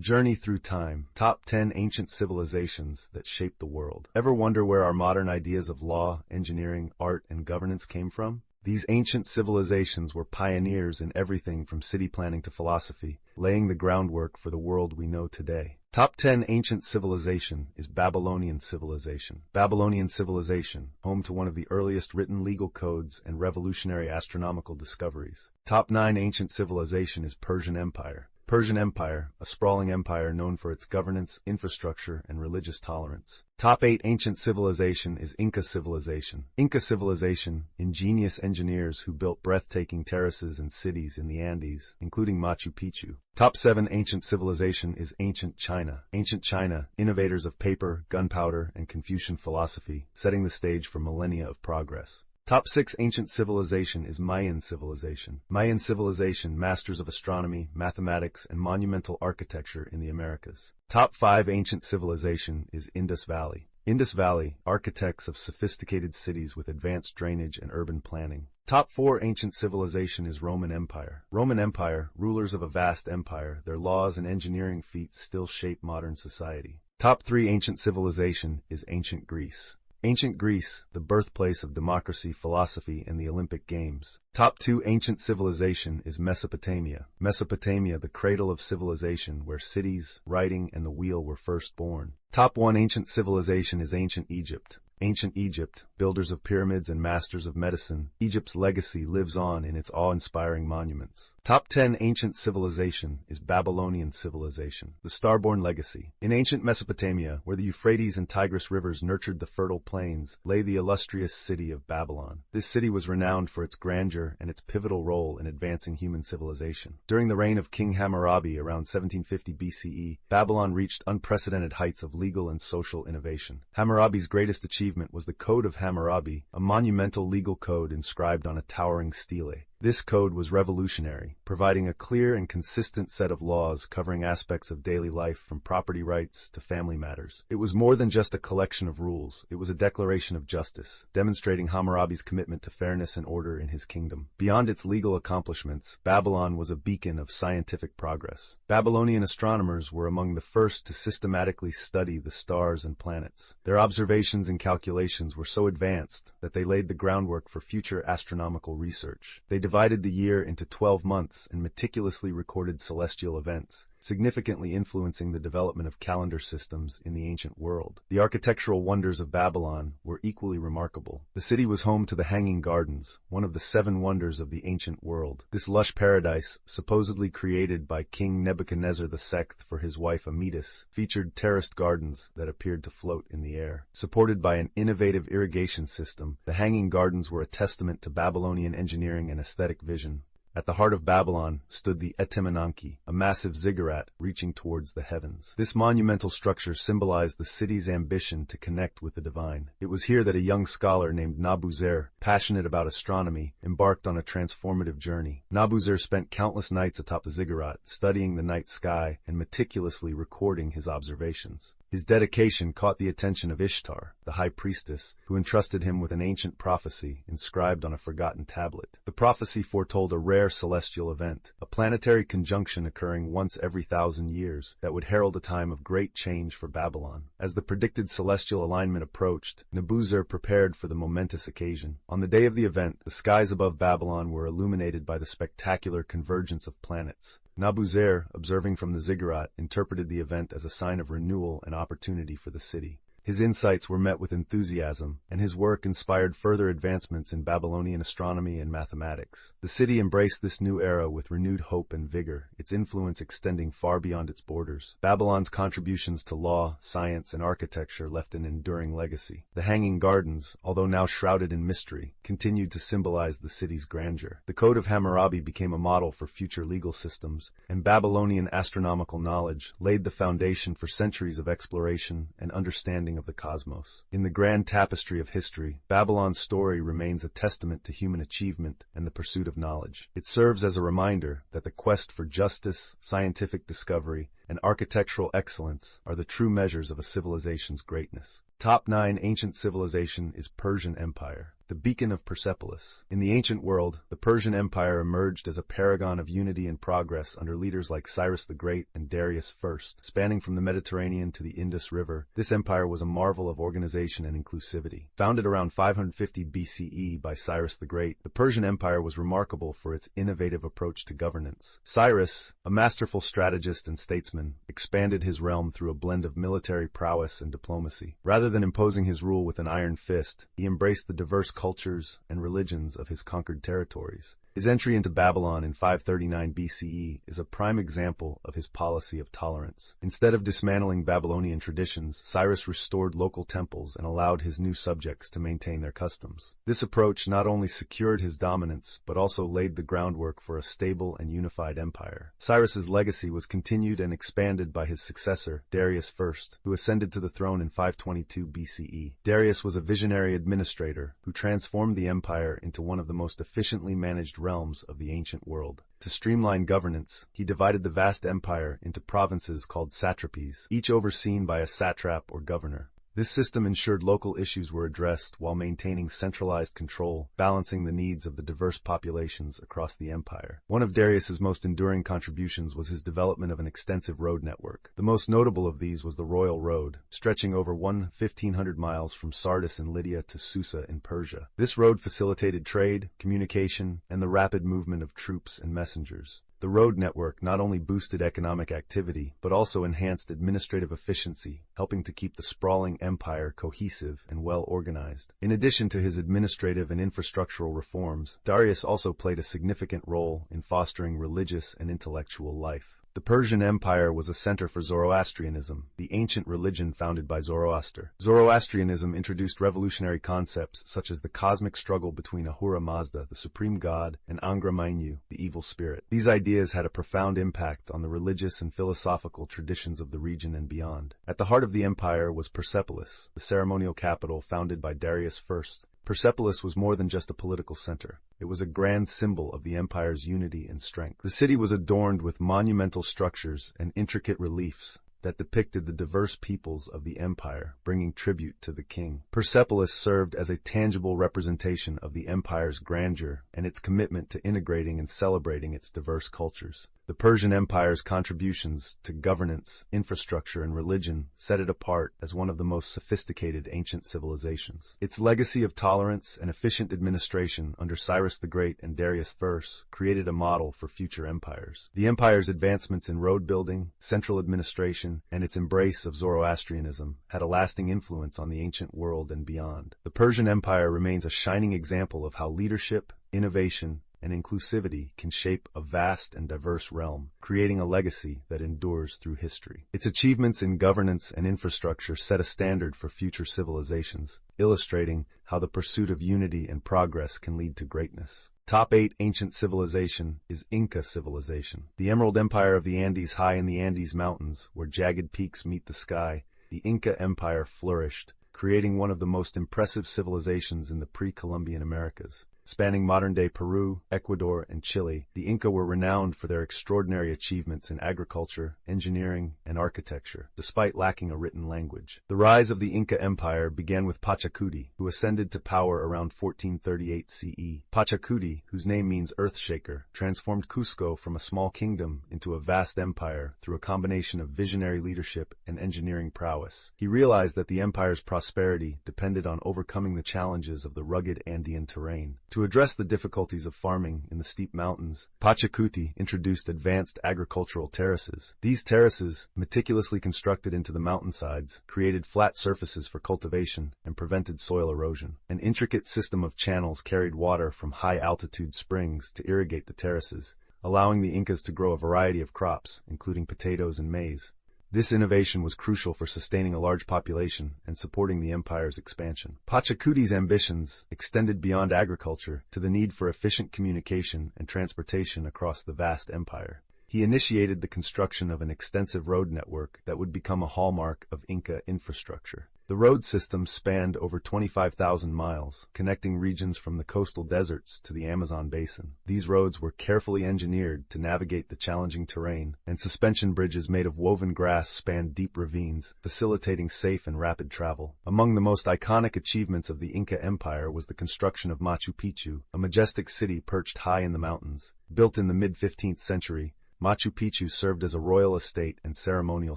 Journey through time. Top 10 ancient civilizations that shaped the world. Ever wonder where our modern ideas of law, engineering, art, and governance came from? These ancient civilizations were pioneers in everything from city planning to philosophy, laying the groundwork for the world we know today. Top 10 ancient civilization is Babylonian civilization. Babylonian civilization, home to one of the earliest written legal codes and revolutionary astronomical discoveries. Top 9 ancient civilization is Persian Empire. Persian Empire, a sprawling empire known for its governance, infrastructure, and religious tolerance. Top 8 ancient civilization is Inca civilization. Inca civilization, ingenious engineers who built breathtaking terraces and cities in the Andes, including Machu Picchu. Top 7 ancient civilization is ancient China. Ancient China, innovators of paper, gunpowder, and Confucian philosophy, setting the stage for millennia of progress. Top 6 ancient civilization is Mayan civilization. Mayan civilization, masters of astronomy, mathematics, and monumental architecture in the Americas. Top 5 ancient civilization is Indus Valley. Indus Valley, architects of sophisticated cities with advanced drainage and urban planning. Top 4 ancient civilization is Roman Empire. Roman Empire, rulers of a vast empire, their laws and engineering feats still shape modern society. Top 3 ancient civilization is ancient Greece. Ancient Greece, the birthplace of democracy, philosophy, and the Olympic Games. Top 2 ancient civilization is Mesopotamia. Mesopotamia, the cradle of civilization, where cities, writing, and the wheel were first born. Top 1 ancient civilization is ancient Egypt. Ancient Egypt, builders of pyramids and masters of medicine, Egypt's legacy lives on in its awe-inspiring monuments. Top 10 ancient civilization is Babylonian civilization, the star-born legacy. In ancient Mesopotamia, where the Euphrates and Tigris rivers nurtured the fertile plains, lay the illustrious city of Babylon. This city was renowned for its grandeur and its pivotal role in advancing human civilization. During the reign of King Hammurabi around 1750 BCE, Babylon reached unprecedented heights of legal and social innovation. Hammurabi's greatest achievement was the Code of Hammurabi, a monumental legal code inscribed on a towering stele. This code was revolutionary, providing a clear and consistent set of laws covering aspects of daily life from property rights to family matters. It was more than just a collection of rules, it was a declaration of justice, demonstrating Hammurabi's commitment to fairness and order in his kingdom. Beyond its legal accomplishments, Babylon was a beacon of scientific progress. Babylonian astronomers were among the first to systematically study the stars and planets. Their observations and calculations were so advanced that they laid the groundwork for future astronomical research. They divided the year into 12 months and meticulously recorded celestial events, significantly influencing the development of calendar systems in the ancient world. The architectural wonders of Babylon were equally remarkable. The city was home to the Hanging Gardens, one of the 7 wonders of the ancient world. This lush paradise, supposedly created by King Nebuchadnezzar II for his wife Amytis, featured terraced gardens that appeared to float in the air. Supported by an innovative irrigation system, the Hanging Gardens were a testament to Babylonian engineering and aesthetic vision. At the heart of Babylon stood the Etemenanki, a massive ziggurat reaching towards the heavens. This monumental structure symbolized the city's ambition to connect with the divine. It was here that a young scholar named Nabuzer, passionate about astronomy, embarked on a transformative journey. Nabuzer spent countless nights atop the ziggurat, studying the night sky and meticulously recording his observations. His dedication caught the attention of Ishtar, the high priestess, who entrusted him with an ancient prophecy inscribed on a forgotten tablet. The prophecy foretold a rare celestial event, a planetary conjunction occurring once every 1,000 years that would herald a time of great change for Babylon. As the predicted celestial alignment approached, Nabuzer prepared for the momentous occasion. On the day of the event, the skies above Babylon were illuminated by the spectacular convergence of planets. Nabuzer, observing from the ziggurat, interpreted the event as a sign of renewal and opportunity for the city. His insights were met with enthusiasm, and his work inspired further advancements in Babylonian astronomy and mathematics. The city embraced this new era with renewed hope and vigor, its influence extending far beyond its borders. Babylon's contributions to law, science, and architecture left an enduring legacy. The Hanging Gardens, although now shrouded in mystery, continued to symbolize the city's grandeur. The Code of Hammurabi became a model for future legal systems, and Babylonian astronomical knowledge laid the foundation for centuries of exploration and understanding of the cosmos. In the grand tapestry of history, Babylon's story remains a testament to human achievement and the pursuit of knowledge. It serves as a reminder that the quest for justice, scientific discovery, and architectural excellence are the true measures of a civilization's greatness. Top 9 ancient civilization is Persian Empire. the beacon of Persepolis. In the ancient world, the Persian Empire emerged as a paragon of unity and progress under leaders like Cyrus the Great and Darius I. Spanning from the Mediterranean to the Indus River, this empire was a marvel of organization and inclusivity. Founded around 550 BCE by Cyrus the Great, the Persian Empire was remarkable for its innovative approach to governance. Cyrus, a masterful strategist and statesman, expanded his realm through a blend of military prowess and diplomacy. Rather than imposing his rule with an iron fist, he embraced the diverse cultures and religions of his conquered territories. His entry into Babylon in 539 BCE is a prime example of his policy of tolerance. Instead of dismantling Babylonian traditions, Cyrus restored local temples and allowed his new subjects to maintain their customs. This approach not only secured his dominance, but also laid the groundwork for a stable and unified empire. Cyrus's legacy was continued and expanded by his successor, Darius I, who ascended to the throne in 522 BCE. Darius was a visionary administrator who transformed the empire into one of the most efficiently managed realms of the ancient world. To streamline governance, he divided the vast empire into provinces called satrapies, each overseen by a satrap or governor. This system ensured local issues were addressed while maintaining centralized control, balancing the needs of the diverse populations across the empire. One of Darius's most enduring contributions was his development of an extensive road network. The most notable of these was the Royal Road, stretching over 1,500 miles from Sardis in Lydia to Susa in Persia. This road facilitated trade, communication, and the rapid movement of troops and messengers. The road network not only boosted economic activity, but also enhanced administrative efficiency, helping to keep the sprawling empire cohesive and well-organized. In addition to his administrative and infrastructural reforms, Darius also played a significant role in fostering religious and intellectual life. The Persian Empire was a center for Zoroastrianism, the ancient religion founded by Zoroaster. Zoroastrianism introduced revolutionary concepts such as the cosmic struggle between Ahura Mazda, the supreme god, and Angra Mainyu, the evil spirit. These ideas had a profound impact on the religious and philosophical traditions of the region and beyond. At the heart of the empire was Persepolis, the ceremonial capital founded by Darius I. Persepolis was more than just a political center. It was a grand symbol of the empire's unity and strength. The city was adorned with monumental structures and intricate reliefs that depicted the diverse peoples of the empire, bringing tribute to the king. Persepolis served as a tangible representation of the empire's grandeur and its commitment to integrating and celebrating its diverse cultures. The Persian Empire's contributions to governance, infrastructure, and religion set it apart as one of the most sophisticated ancient civilizations. Its legacy of tolerance and efficient administration under Cyrus the Great and Darius I created a model for future empires. The empire's advancements in road building, central administration, and its embrace of Zoroastrianism had a lasting influence on the ancient world and beyond. The Persian Empire remains a shining example of how leadership, innovation, and inclusivity can shape a vast and diverse realm, creating a legacy that endures through history. Its achievements in governance and infrastructure set a standard for future civilizations, illustrating how the pursuit of unity and progress can lead to greatness. Top 8 ancient civilization is Inca civilization. The Emerald Empire of the Andes, high in the Andes Mountains, where jagged peaks meet the sky, the Inca Empire flourished, creating one of the most impressive civilizations in the pre-Columbian Americas. Spanning modern-day Peru, Ecuador, and Chile, the Inca were renowned for their extraordinary achievements in agriculture, engineering, and architecture, despite lacking a written language. The rise of the Inca Empire began with Pachacuti, who ascended to power around 1438 CE. Pachacuti, whose name means earth-shaker, transformed Cusco from a small kingdom into a vast empire through a combination of visionary leadership and engineering prowess. He realized that the empire's prosperity depended on overcoming the challenges of the rugged Andean terrain. To address the difficulties of farming in the steep mountains, Pachacuti introduced advanced agricultural terraces. These terraces, meticulously constructed into the mountainsides, created flat surfaces for cultivation and prevented soil erosion. An intricate system of channels carried water from high-altitude springs to irrigate the terraces, allowing the Incas to grow a variety of crops, including potatoes and maize. This innovation was crucial for sustaining a large population and supporting the empire's expansion. Pachacuti's ambitions extended beyond agriculture to the need for efficient communication and transportation across the vast empire. He initiated the construction of an extensive road network that would become a hallmark of Inca infrastructure. The road system spanned over 25,000 miles, connecting regions from the coastal deserts to the Amazon basin. These roads were carefully engineered to navigate the challenging terrain, and suspension bridges made of woven grass spanned deep ravines, facilitating safe and rapid travel. Among the most iconic achievements of the Inca Empire was the construction of Machu Picchu, a majestic city perched high in the mountains. Built in the mid-15th century, Machu Picchu served as a royal estate and ceremonial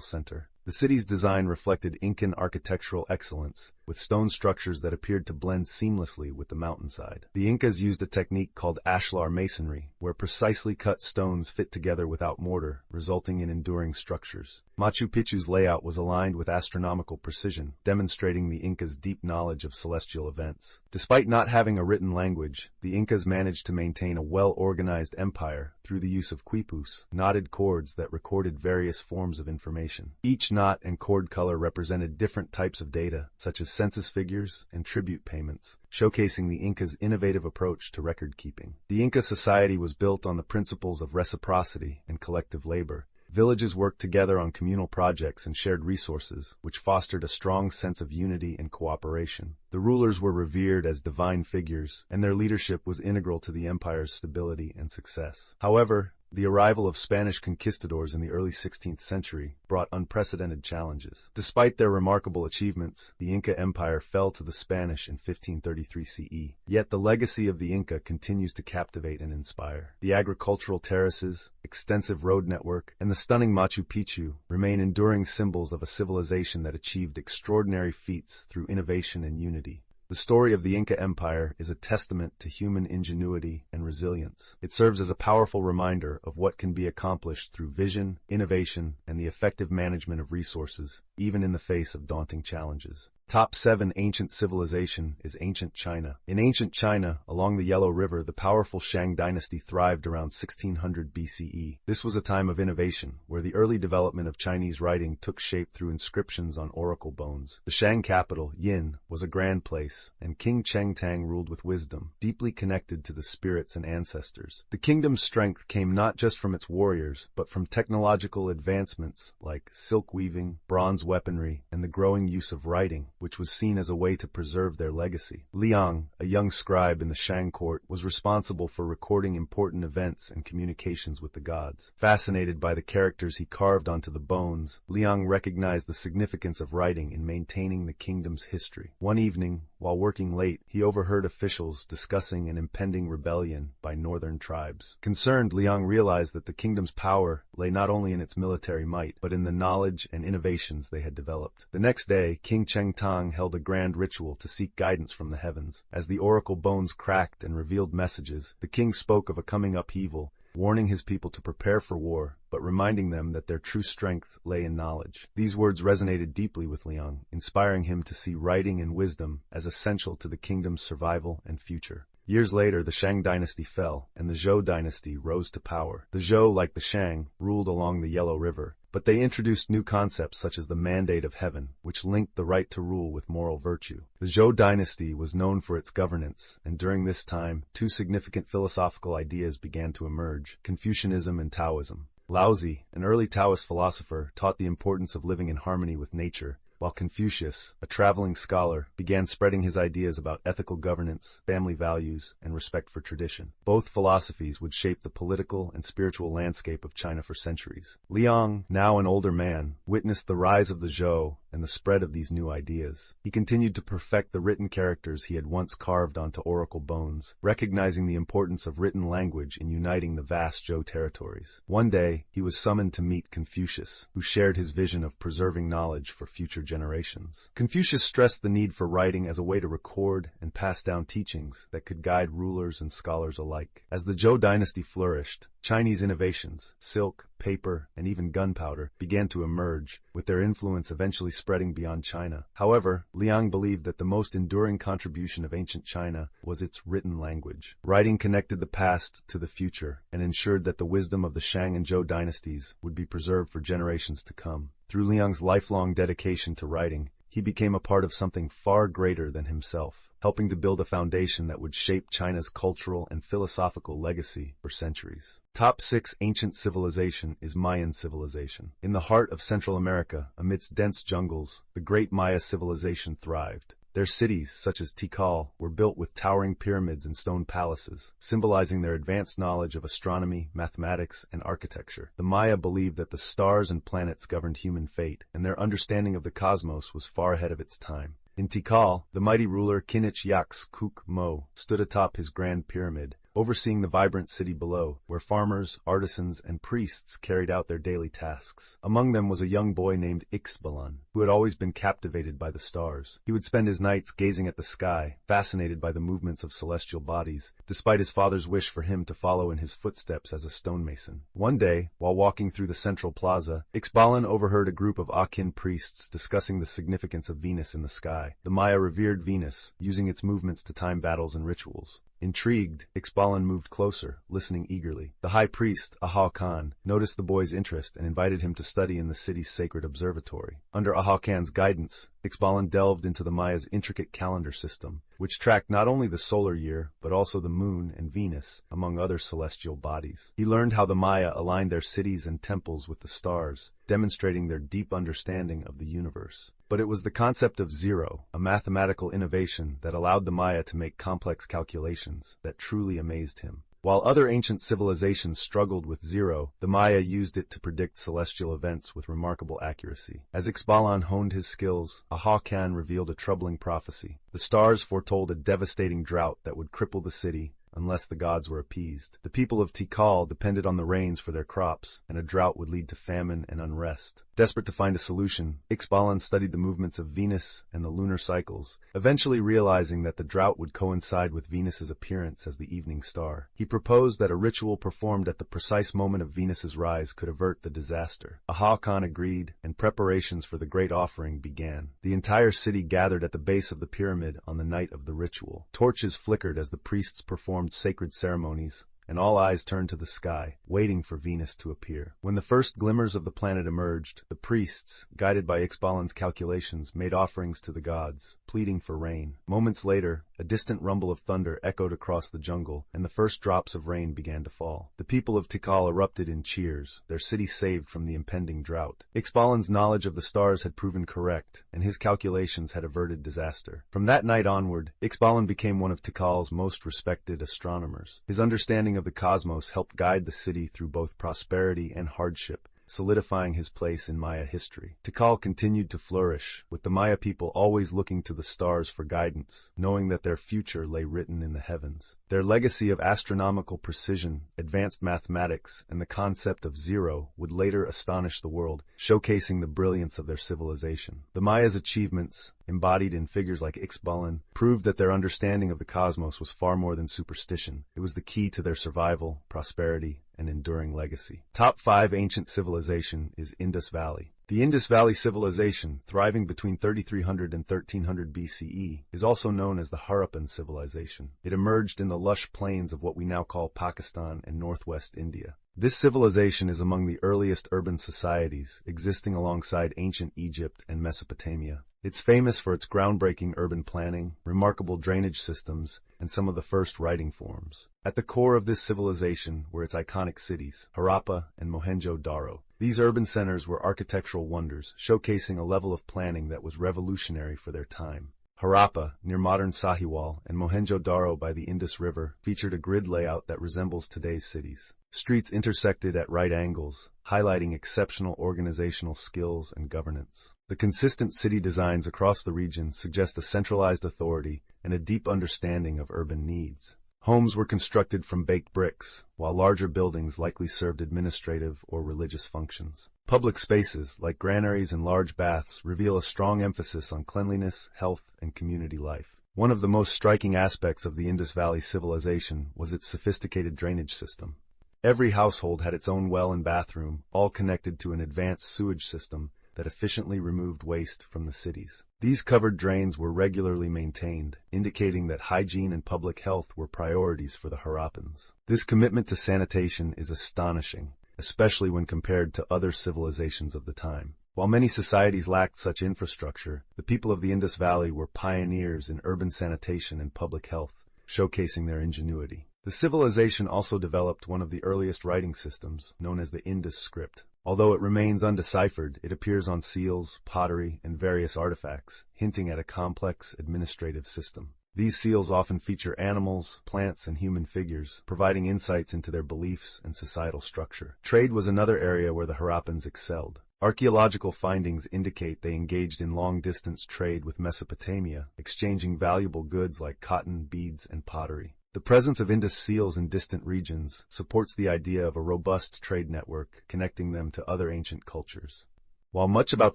center. The city's design reflected Incan architectural excellence, with stone structures that appeared to blend seamlessly with the mountainside. The Incas used a technique called ashlar masonry, where precisely cut stones fit together without mortar, resulting in enduring structures. Machu Picchu's layout was aligned with astronomical precision, demonstrating the Incas' deep knowledge of celestial events. Despite not having a written language, the Incas managed to maintain a well-organized empire through the use of quipus, knotted cords that recorded various forms of information. Each knot and cord color represented different types of data, such as census figures and tribute payments, showcasing the Incas' innovative approach to record-keeping. The Inca society was built on the principles of reciprocity and collective labor. Villages worked together on communal projects and shared resources, which fostered a strong sense of unity and cooperation. The rulers were revered as divine figures, and their leadership was integral to the empire's stability and success. However, the arrival of Spanish conquistadors in the early 16th century brought unprecedented challenges. Despite their remarkable achievements, the Inca Empire fell to the Spanish in 1533 CE. Yet the legacy of the Inca continues to captivate and inspire. The agricultural terraces, extensive road network, and the stunning Machu Picchu remain enduring symbols of a civilization that achieved extraordinary feats through innovation and unity. The story of the Inca Empire is a testament to human ingenuity and resilience. It serves as a powerful reminder of what can be accomplished through vision, innovation, and the effective management of resources, even in the face of daunting challenges. Top 7 Ancient Civilization is Ancient China. In ancient China, along the Yellow River, the powerful Shang dynasty thrived around 1600 BCE. This was a time of innovation, where the early development of Chinese writing took shape through inscriptions on oracle bones. The Shang capital, Yin, was a grand place, and King Chengtang ruled with wisdom, deeply connected to the spirits and ancestors. The kingdom's strength came not just from its warriors, but from technological advancements like silk weaving, bronze weaponry, and the growing use of writing, which was seen as a way to preserve their legacy. Liang, a young scribe in the Shang court, was responsible for recording important events and communications with the gods. Fascinated by the characters he carved onto the bones, Liang recognized the significance of writing in maintaining the kingdom's history. One evening, while working late, he overheard officials discussing an impending rebellion by northern tribes. Concerned, Liang realized that the kingdom's power lay not only in its military might, but in the knowledge and innovations they had developed. The next day, King Chengtang held a grand ritual to seek guidance from the heavens. As the oracle bones cracked and revealed messages, the king spoke of a coming upheaval, warning his people to prepare for war, but reminding them that their true strength lay in knowledge. These words resonated deeply with Liang, inspiring him to see writing and wisdom as essential to the kingdom's survival and future. Years later, the Shang dynasty fell, and the Zhou dynasty rose to power. The Zhou, like the Shang, ruled along the Yellow River, but they introduced new concepts such as the Mandate of Heaven, which linked the right to rule with moral virtue. The Zhou dynasty was known for its governance, and during this time, two significant philosophical ideas began to emerge: Confucianism and Taoism. Laozi, an early Taoist philosopher, taught the importance of living in harmony with nature, while Confucius, a traveling scholar, began spreading his ideas about ethical governance, family values, and respect for tradition. Both philosophies would shape the political and spiritual landscape of China for centuries. Liang, now an older man, witnessed the rise of the Zhou and the spread of these new ideas. He continued to perfect the written characters he had once carved onto oracle bones, recognizing the importance of written language in uniting the vast Zhou territories. One day, he was summoned to meet Confucius, who shared his vision of preserving knowledge for future generations. Confucius stressed the need for writing as a way to record and pass down teachings that could guide rulers and scholars alike. As the Zhou dynasty flourished, Chinese innovations, silk, paper, and even gunpowder, began to emerge, with their influence eventually spreading beyond China. However, Liang believed that the most enduring contribution of ancient China was its written language. Writing connected the past to the future and ensured that the wisdom of the Shang and Zhou dynasties would be preserved for generations to come. Through Liang's lifelong dedication to writing, he became a part of something far greater than himself. helping to build a foundation that would shape China's cultural and philosophical legacy for centuries. Top 6 Ancient Civilization is Mayan civilization. In the heart of Central America, amidst dense jungles, the great Maya civilization thrived. Their cities, such as Tikal, were built with towering pyramids and stone palaces, symbolizing their advanced knowledge of astronomy, mathematics, and architecture. The Maya believed that the stars and planets governed human fate, and their understanding of the cosmos was far ahead of its time. In Tikal, the mighty ruler Kinich Yaks Kuk Mo stood atop his grand pyramid, overseeing the vibrant city below, where farmers, artisans, and priests carried out their daily tasks. Among them was a young boy named Ixbalan, who had always been captivated by the stars. He would spend his nights gazing at the sky, fascinated by the movements of celestial bodies, despite his father's wish for him to follow in his footsteps as a stonemason. One day, while walking through the central plaza, Ixbalan overheard a group of Akin priests discussing the significance of Venus in the sky. The Maya revered Venus, using its movements to time battles and rituals. Intrigued, Ixbalan moved closer, listening eagerly. The high priest, Aha Khan, noticed the boy's interest and invited him to study in the city's sacred observatory. Under Aha Khan's guidance, Ixbalan delved into the Maya's intricate calendar system, which tracked not only the solar year, but also the moon and Venus, among other celestial bodies. He learned how the Maya aligned their cities and temples with the stars, demonstrating their deep understanding of the universe. But it was the concept of zero, a mathematical innovation that allowed the Maya to make complex calculations, that truly amazed him. While other ancient civilizations struggled with zero, the Maya used it to predict celestial events with remarkable accuracy. As Ixbalan honed his skills, Aha Khan revealed a troubling prophecy. The stars foretold a devastating drought that would cripple the city unless the gods were appeased. The people of Tikal depended on the rains for their crops, and a drought would lead to famine and unrest. Desperate to find a solution, Ixbalan studied the movements of Venus and the lunar cycles, eventually realizing that the drought would coincide with Venus's appearance as the evening star. He proposed that a ritual performed at the precise moment of Venus's rise could avert the disaster. Aha Khan agreed, and preparations for the great offering began. The entire city gathered at the base of the pyramid on the night of the ritual. Torches flickered as the priests performed sacred ceremonies, and all eyes turned to the sky, waiting for Venus to appear. When the first glimmers of the planet emerged, the priests, guided by Ixbalan's calculations, made offerings to the gods, pleading for rain. Moments later, a distant rumble of thunder echoed across the jungle, and the first drops of rain began to fall. The people of Tikal erupted in cheers, their city saved from the impending drought. Ixbalan's knowledge of the stars had proven correct, and his calculations had averted disaster. From that night onward, Ixbalan became one of Tikal's most respected astronomers. His understanding of the cosmos helped guide the city through both prosperity and hardship, solidifying his place in Maya history. Tikal continued to flourish, with the Maya people always looking to the stars for guidance, knowing that their future lay written in the heavens. Their legacy of astronomical precision, advanced mathematics, and the concept of zero would later astonish the world, showcasing the brilliance of their civilization. The Maya's achievements, embodied in figures like Ixbalan, proved that their understanding of the cosmos was far more than superstition. It was the key to their survival, prosperity, and enduring legacy. Top 5 Ancient Civilization is Indus Valley. The Indus Valley civilization, thriving between 3300 and 1300 BCE, is also known as the Harappan civilization. It emerged in the lush plains of what we now call Pakistan and northwest India. This civilization is among the earliest urban societies, existing alongside ancient Egypt and Mesopotamia. It's famous for its groundbreaking urban planning, remarkable drainage systems, and some of the first writing forms. At the core of this civilization were its iconic cities, Harappa and Mohenjo-Daro. These urban centers were architectural wonders, showcasing a level of planning that was revolutionary for their time. Harappa, near modern Sahiwal, and Mohenjo-Daro by the Indus River, featured a grid layout that resembles today's cities. Streets intersected at right angles, highlighting exceptional organizational skills and governance. The consistent city designs across the region suggest a centralized authority and a deep understanding of urban needs. Homes were constructed from baked bricks, while larger buildings likely served administrative or religious functions. Public spaces, like granaries and large baths, reveal a strong emphasis on cleanliness, health, and community life. One of the most striking aspects of the Indus Valley civilization was its sophisticated drainage system. Every household had its own well and bathroom, all connected to an advanced sewage system that efficiently removed waste from the cities. These covered drains were regularly maintained, indicating that hygiene and public health were priorities for the Harappans. This commitment to sanitation is astonishing, especially when compared to other civilizations of the time. While many societies lacked such infrastructure, the people of the Indus Valley were pioneers in urban sanitation and public health, showcasing their ingenuity. The civilization also developed one of the earliest writing systems, known as the Indus script. Although it remains undeciphered, it appears on seals, pottery, and various artifacts, hinting at a complex administrative system. These seals often feature animals, plants, and human figures, providing insights into their beliefs and societal structure. Trade was another area where the Harappans excelled. Archaeological findings indicate they engaged in long-distance trade with Mesopotamia, exchanging valuable goods like cotton, beads, and pottery. The presence of Indus seals in distant regions supports the idea of a robust trade network connecting them to other ancient cultures. While much about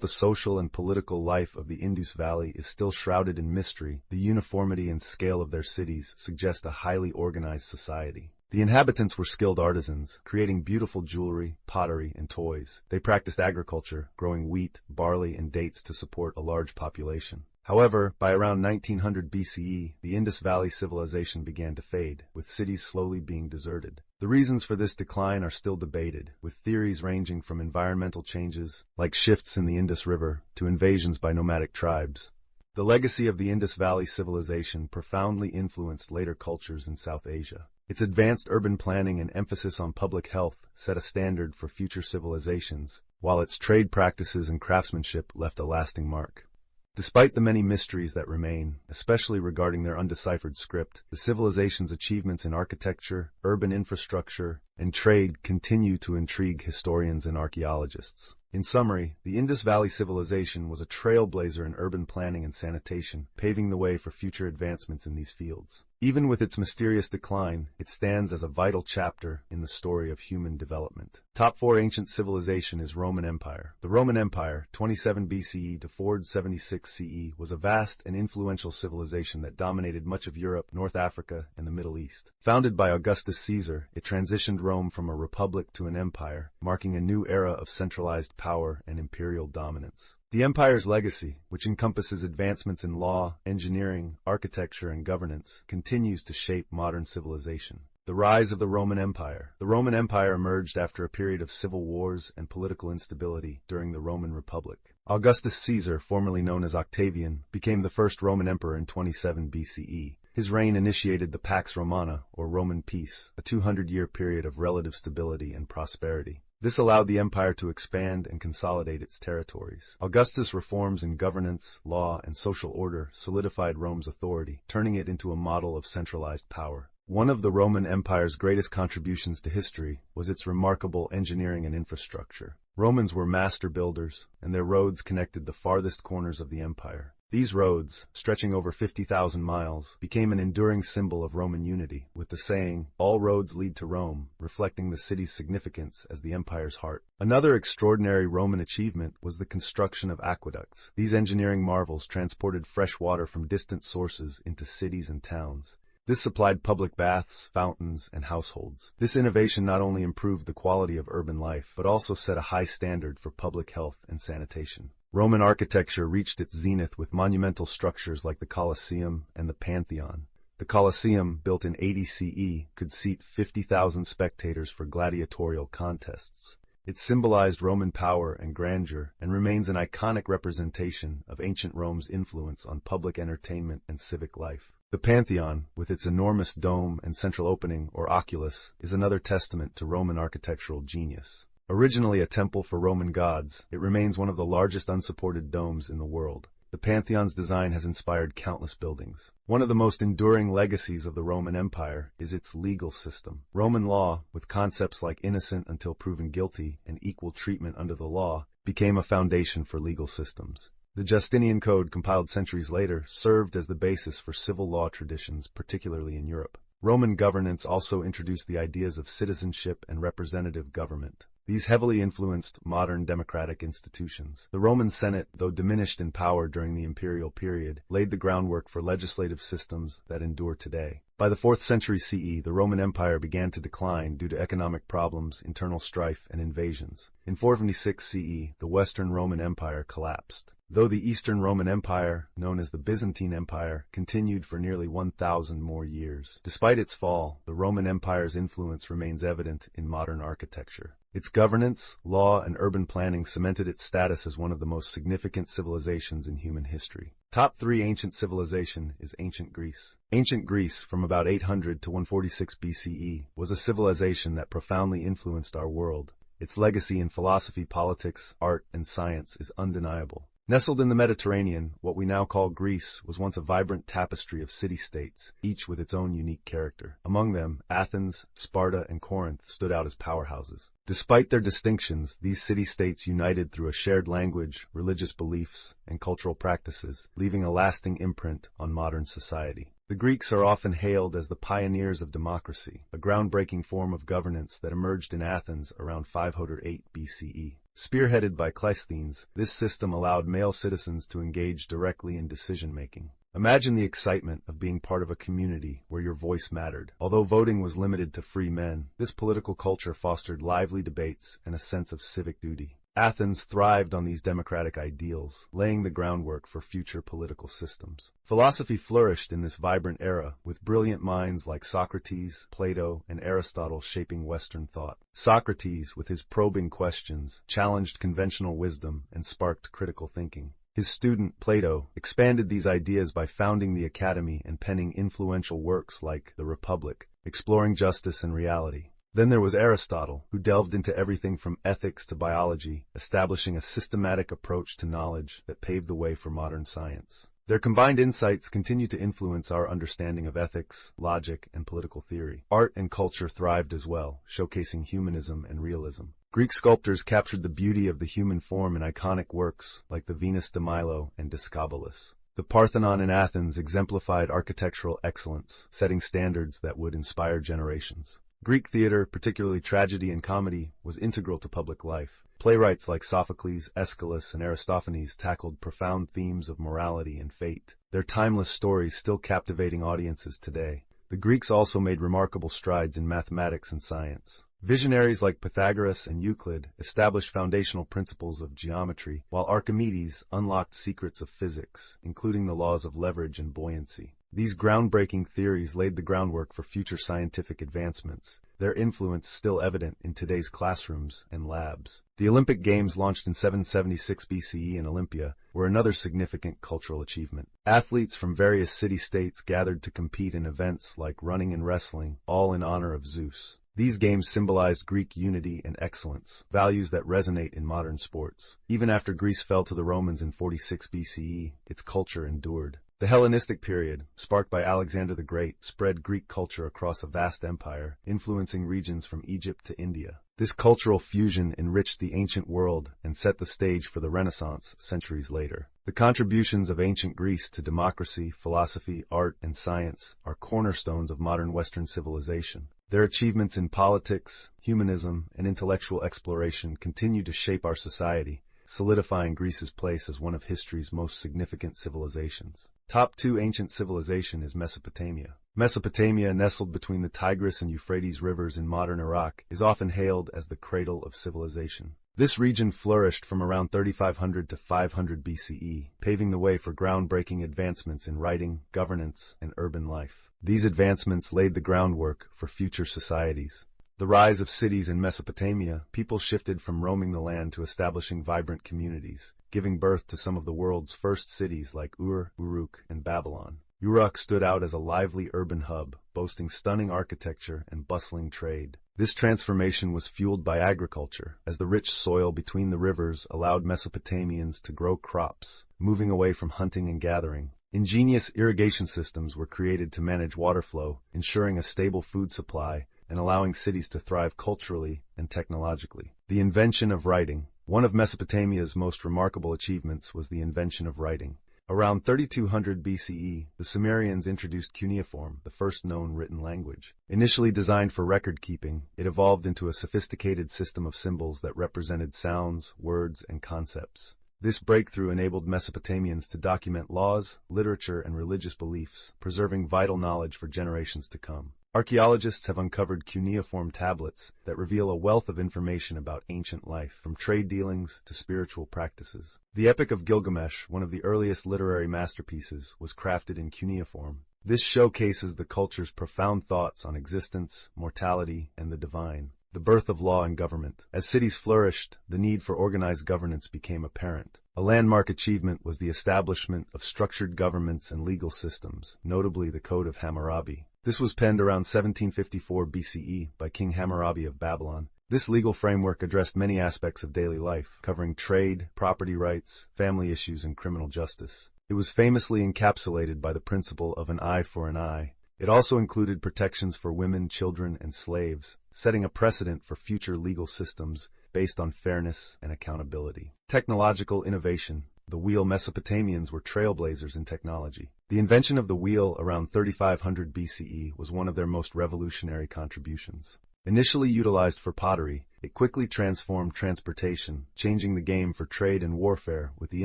the social and political life of the Indus Valley is still shrouded in mystery, the uniformity and scale of their cities suggest a highly organized society. The inhabitants were skilled artisans, creating beautiful jewelry, pottery, and toys. They practiced agriculture, growing wheat, barley, and dates to support a large population. However, by around 1900 BCE, the Indus Valley civilization began to fade, with cities slowly being deserted. The reasons for this decline are still debated, with theories ranging from environmental changes, like shifts in the Indus River, to invasions by nomadic tribes. The legacy of the Indus Valley civilization profoundly influenced later cultures in South Asia. Its advanced urban planning and emphasis on public health set a standard for future civilizations, while its trade practices and craftsmanship left a lasting mark. Despite the many mysteries that remain, especially regarding their undeciphered script, the civilization's achievements in architecture, urban infrastructure, and trade continue to intrigue historians and archaeologists. In summary, the Indus Valley civilization was a trailblazer in urban planning and sanitation, paving the way for future advancements in these fields. Even with its mysterious decline, it stands as a vital chapter in the story of human development. Top 4 ancient civilization is Roman Empire. The Roman Empire, 27 BCE to 476 CE, was a vast and influential civilization that dominated much of Europe, North Africa, and the Middle East. Founded by Augustus Caesar, it transitioned Rome from a republic to an empire, marking a new era of centralized power and imperial dominance. The empire's legacy, which encompasses advancements in law, engineering, architecture, and governance, continues to shape modern civilization. The rise of the Roman Empire. The Roman Empire emerged after a period of civil wars and political instability during the Roman Republic. Augustus Caesar, formerly known as Octavian, became the first Roman emperor in 27 BCE. His reign initiated the Pax Romana, or Roman peace, a 200-year period of relative stability and prosperity. This allowed the empire to expand and consolidate its territories. Augustus' reforms in governance, law, and social order solidified Rome's authority, turning it into a model of centralized power. One of the Roman Empire's greatest contributions to history was its remarkable engineering and infrastructure. Romans were master builders, and their roads connected the farthest corners of the empire. These roads, stretching over 50,000 miles, became an enduring symbol of Roman unity, with the saying, "All roads lead to Rome," reflecting the city's significance as the empire's heart. Another extraordinary Roman achievement was the construction of aqueducts. These engineering marvels transported fresh water from distant sources into cities and towns. This supplied public baths, fountains, and households. This innovation not only improved the quality of urban life, but also set a high standard for public health and sanitation. Roman architecture reached its zenith with monumental structures like the Colosseum and the Pantheon. The Colosseum, built in 80 CE, could seat 50,000 spectators for gladiatorial contests. It symbolized Roman power and grandeur and remains an iconic representation of ancient Rome's influence on public entertainment and civic life. The Pantheon, with its enormous dome and central opening, or oculus, is another testament to Roman architectural genius. Originally a temple for Roman gods, it remains one of the largest unsupported domes in the world. The Pantheon's design has inspired countless buildings. One of the most enduring legacies of the Roman Empire is its legal system. Roman law, with concepts like innocent until proven guilty and equal treatment under the law, became a foundation for legal systems. The Justinian Code, compiled centuries later, served as the basis for civil law traditions, particularly in Europe. Roman governance also introduced the ideas of citizenship and representative government. These heavily influenced modern democratic institutions. The Roman Senate, though diminished in power during the imperial period, laid the groundwork for legislative systems that endure today. By the 4th century CE, the Roman Empire began to decline due to economic problems, internal strife, and invasions. In 456 CE, the Western Roman Empire collapsed. Though the Eastern Roman Empire, known as the Byzantine Empire, continued for nearly 1,000 more years. Despite its fall, the Roman Empire's influence remains evident in modern architecture. Its governance, law, and urban planning cemented its status as one of the most significant civilizations in human history. Top 3 ancient civilization is ancient Greece. Ancient Greece, from about 800 to 146 BCE, was a civilization that profoundly influenced our world. Its legacy in philosophy, politics, art, and science is undeniable. Nestled in the Mediterranean, what we now call Greece was once a vibrant tapestry of city-states, each with its own unique character. Among them, Athens, Sparta, and Corinth stood out as powerhouses. Despite their distinctions, these city-states united through a shared language, religious beliefs, and cultural practices, leaving a lasting imprint on modern society. The Greeks are often hailed as the pioneers of democracy, a groundbreaking form of governance that emerged in Athens around 508 BCE. Spearheaded by Cleisthenes, this system allowed male citizens to engage directly in decision-making. Imagine the excitement of being part of a community where your voice mattered. Although voting was limited to free men, this political culture fostered lively debates and a sense of civic duty. Athens thrived on these democratic ideals, laying the groundwork for future political systems. Philosophy flourished in this vibrant era, with brilliant minds like Socrates, Plato, and Aristotle shaping Western thought. Socrates, with his probing questions, challenged conventional wisdom and sparked critical thinking. His student, Plato, expanded these ideas by founding the Academy and penning influential works like The Republic, exploring justice and reality. Then there was Aristotle, who delved into everything from ethics to biology, establishing a systematic approach to knowledge that paved the way for modern science. Their combined insights continue to influence our understanding of ethics, logic, and political theory. Art and culture thrived as well, showcasing humanism and realism. Greek sculptors captured the beauty of the human form in iconic works like the Venus de Milo and Discobolus. The Parthenon in Athens exemplified architectural excellence, setting standards that would inspire generations. Greek theater, particularly tragedy and comedy, was integral to public life. Playwrights like Sophocles, Aeschylus, and Aristophanes tackled profound themes of morality and fate, their timeless stories still captivating audiences today. The Greeks also made remarkable strides in mathematics and science. Visionaries like Pythagoras and Euclid established foundational principles of geometry, while Archimedes unlocked secrets of physics, including the laws of leverage and buoyancy. These groundbreaking theories laid the groundwork for future scientific advancements, their influence still evident in today's classrooms and labs. The Olympic Games, launched in 776 BCE in Olympia, were another significant cultural achievement. Athletes from various city-states gathered to compete in events like running and wrestling, all in honor of Zeus. These games symbolized Greek unity and excellence, values that resonate in modern sports. Even after Greece fell to the Romans in 46 BCE, its culture endured. The Hellenistic period, sparked by Alexander the Great, spread Greek culture across a vast empire, influencing regions from Egypt to India. This cultural fusion enriched the ancient world and set the stage for the Renaissance centuries later. The contributions of ancient Greece to democracy, philosophy, art, and science are cornerstones of modern Western civilization. Their achievements in politics, humanism, and intellectual exploration continue to shape our society, solidifying Greece's place as one of history's most significant civilizations. Top 2 ancient civilization is Mesopotamia. Mesopotamia, nestled between the Tigris and Euphrates rivers in modern Iraq, is often hailed as the Cradle of Civilization. This region flourished from around 3500 to 500 BCE, paving the way for groundbreaking advancements in writing, governance, and urban life. These advancements laid the groundwork for future societies. The rise of cities in Mesopotamia, people shifted from roaming the land to establishing vibrant communities, giving birth to some of the world's first cities like Ur, Uruk, and Babylon. Uruk stood out as a lively urban hub, boasting stunning architecture and bustling trade. This transformation was fueled by agriculture, as the rich soil between the rivers allowed Mesopotamians to grow crops, moving away from hunting and gathering. Ingenious irrigation systems were created to manage water flow, ensuring a stable food supply and allowing cities to thrive culturally and technologically. The invention of writing. One of Mesopotamia's most remarkable achievements was the invention of writing. Around 3200 BCE, the Sumerians introduced cuneiform, the first known written language. Initially designed for record-keeping, it evolved into a sophisticated system of symbols that represented sounds, words, and concepts. This breakthrough enabled Mesopotamians to document laws, literature, and religious beliefs, preserving vital knowledge for generations to come. Archaeologists have uncovered cuneiform tablets that reveal a wealth of information about ancient life, from trade dealings to spiritual practices. The Epic of Gilgamesh, one of the earliest literary masterpieces, was crafted in cuneiform. This showcases the culture's profound thoughts on existence, mortality, and the divine. The birth of law and government. As cities flourished, the need for organized governance became apparent. A landmark achievement was the establishment of structured governments and legal systems, notably the Code of Hammurabi. This was penned around 1754 BCE by King Hammurabi of Babylon. This legal framework addressed many aspects of daily life, covering trade, property rights, family issues, and criminal justice. It was famously encapsulated by the principle of an eye for an eye. It also included protections for women, children, and slaves, setting a precedent for future legal systems based on fairness and accountability. Technological innovation. The wheel. Mesopotamians were trailblazers in technology. The invention of the wheel around 3500 BCE was one of their most revolutionary contributions. Initially utilized for pottery, it quickly transformed transportation, changing the game for trade and warfare with the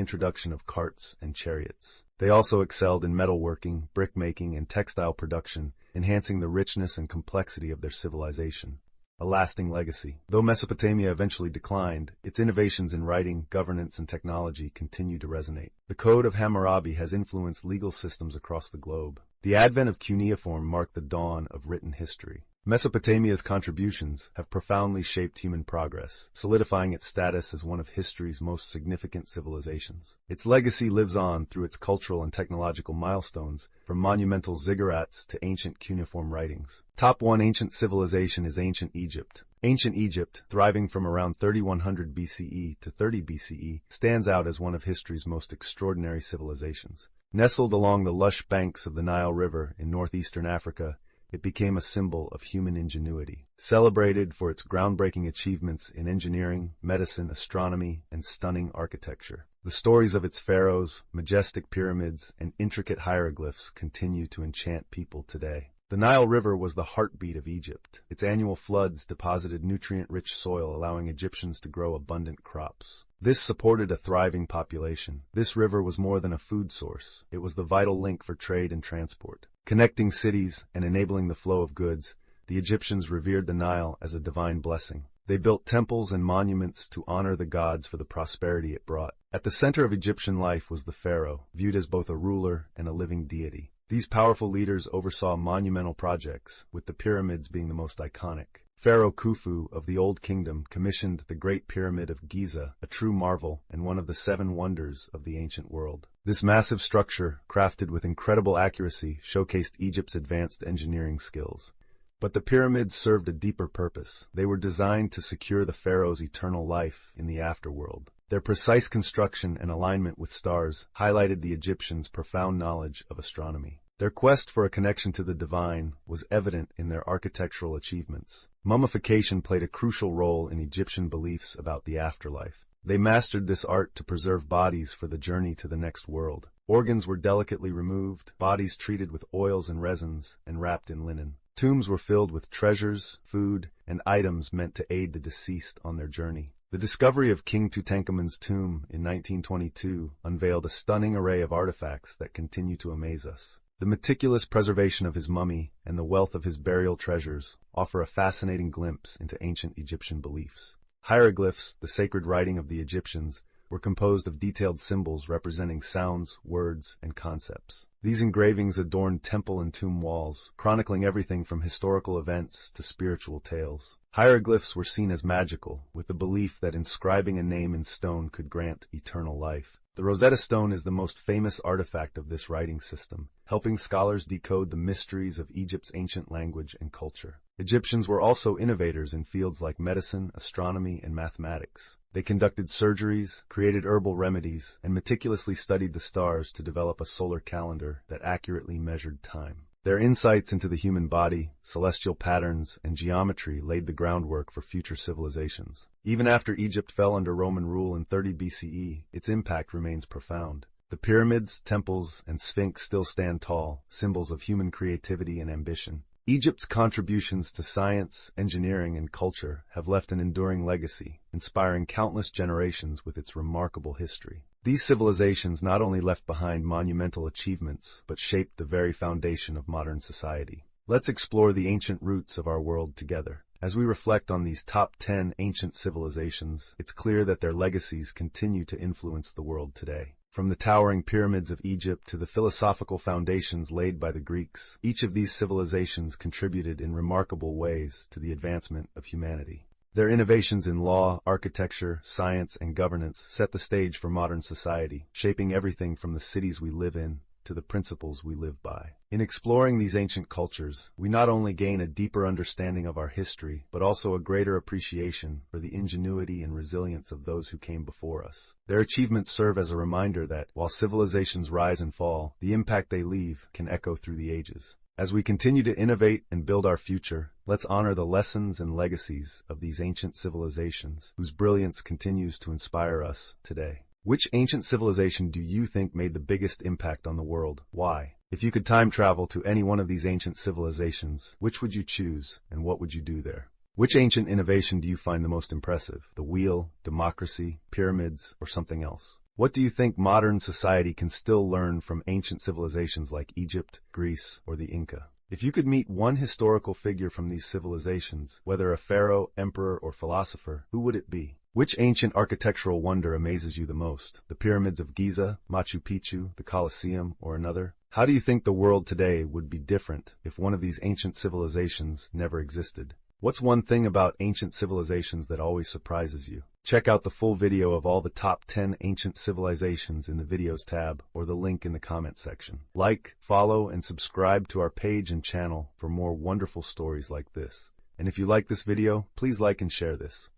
introduction of carts and chariots. They also excelled in metalworking, brickmaking, and textile production, enhancing the richness and complexity of their civilization. A lasting legacy. Though Mesopotamia eventually declined, its innovations in writing, governance, and technology continue to resonate. The Code of Hammurabi has influenced legal systems across the globe. The advent of cuneiform marked the dawn of written history. Mesopotamia's contributions have profoundly shaped human progress, solidifying its status as one of history's most significant civilizations. Its legacy lives on through its cultural and technological milestones, from monumental ziggurats to ancient cuneiform writings. Top 1 ancient civilization is ancient Egypt. Ancient Egypt, thriving from around 3100 BCE to 30 BCE, stands out as one of history's most extraordinary civilizations. Nestled along the lush banks of the Nile River in northeastern Africa, it became a symbol of human ingenuity. Celebrated for its groundbreaking achievements in engineering, medicine, astronomy, and stunning architecture. The stories of its pharaohs, majestic pyramids, and intricate hieroglyphs continue to enchant people today. The Nile River was the heartbeat of Egypt. Its annual floods deposited nutrient-rich soil, allowing Egyptians to grow abundant crops. This supported a thriving population. This river was more than a food source. It was the vital link for trade and transport. Connecting cities and enabling the flow of goods, the Egyptians revered the Nile as a divine blessing. They built temples and monuments to honor the gods for the prosperity it brought. At the center of Egyptian life was the pharaoh, viewed as both a ruler and a living deity. These powerful leaders oversaw monumental projects, with the pyramids being the most iconic. Pharaoh Khufu of the Old Kingdom commissioned the Great Pyramid of Giza, a true marvel and one of the 7 wonders of the ancient world. This massive structure, crafted with incredible accuracy, showcased Egypt's advanced engineering skills. But the pyramids served a deeper purpose. They were designed to secure the pharaoh's eternal life in the afterworld. Their precise construction and alignment with stars highlighted the Egyptians' profound knowledge of astronomy. Their quest for a connection to the divine was evident in their architectural achievements. Mummification played a crucial role in Egyptian beliefs about the afterlife. They mastered this art to preserve bodies for the journey to the next world. Organs were delicately removed, bodies treated with oils and resins, and wrapped in linen. Tombs were filled with treasures, food, and items meant to aid the deceased on their journey. The discovery of King Tutankhamun's tomb in 1922 unveiled a stunning array of artifacts that continue to amaze us. The meticulous preservation of his mummy and the wealth of his burial treasures offer a fascinating glimpse into ancient Egyptian beliefs. Hieroglyphs, the sacred writing of the Egyptians, were composed of detailed symbols representing sounds, words, and concepts. These engravings adorned temple and tomb walls, chronicling everything from historical events to spiritual tales. Hieroglyphs were seen as magical, with the belief that inscribing a name in stone could grant eternal life. The Rosetta Stone is the most famous artifact of this writing system, helping scholars decode the mysteries of Egypt's ancient language and culture. Egyptians were also innovators in fields like medicine, astronomy, and mathematics. They conducted surgeries, created herbal remedies, and meticulously studied the stars to develop a solar calendar that accurately measured time. Their insights into the human body, celestial patterns, and geometry laid the groundwork for future civilizations. Even after Egypt fell under Roman rule in 30 BCE, its impact remains profound. The pyramids, temples, and sphinx still stand tall, symbols of human creativity and ambition. Egypt's contributions to science, engineering, and culture have left an enduring legacy, inspiring countless generations with its remarkable history. These civilizations not only left behind monumental achievements, but shaped the very foundation of modern society. Let's explore the ancient roots of our world together. As we reflect on these top 10 ancient civilizations, it's clear that their legacies continue to influence the world today. From the towering pyramids of Egypt to the philosophical foundations laid by the Greeks, each of these civilizations contributed in remarkable ways to the advancement of humanity. Their innovations in law, architecture, science, and governance set the stage for modern society, shaping everything from the cities we live in to the principles we live by. In exploring these ancient cultures, we not only gain a deeper understanding of our history, but also a greater appreciation for the ingenuity and resilience of those who came before us. Their achievements serve as a reminder that, while civilizations rise and fall, the impact they leave can echo through the ages. As we continue to innovate and build our future, let's honor the lessons and legacies of these ancient civilizations, whose brilliance continues to inspire us today. Which ancient civilization do you think made the biggest impact on the world? Why? If you could time travel to any one of these ancient civilizations, which would you choose, and what would you do there? Which ancient innovation do you find the most impressive? The wheel, democracy, pyramids, or something else? What do you think modern society can still learn from ancient civilizations like Egypt, Greece, or the Inca? If you could meet one historical figure from these civilizations, whether a pharaoh, emperor, or philosopher, who would it be? Which ancient architectural wonder amazes you the most? The pyramids of Giza, Machu Picchu, the Colosseum, or another? How do you think the world today would be different if one of these ancient civilizations never existed? What's one thing about ancient civilizations that always surprises you? Check out the full video of all the top 10 ancient civilizations in the Videos tab or the link in the comment section. Like, follow, and subscribe to our page and channel for more wonderful stories like this. And if you like this video, please like and share this.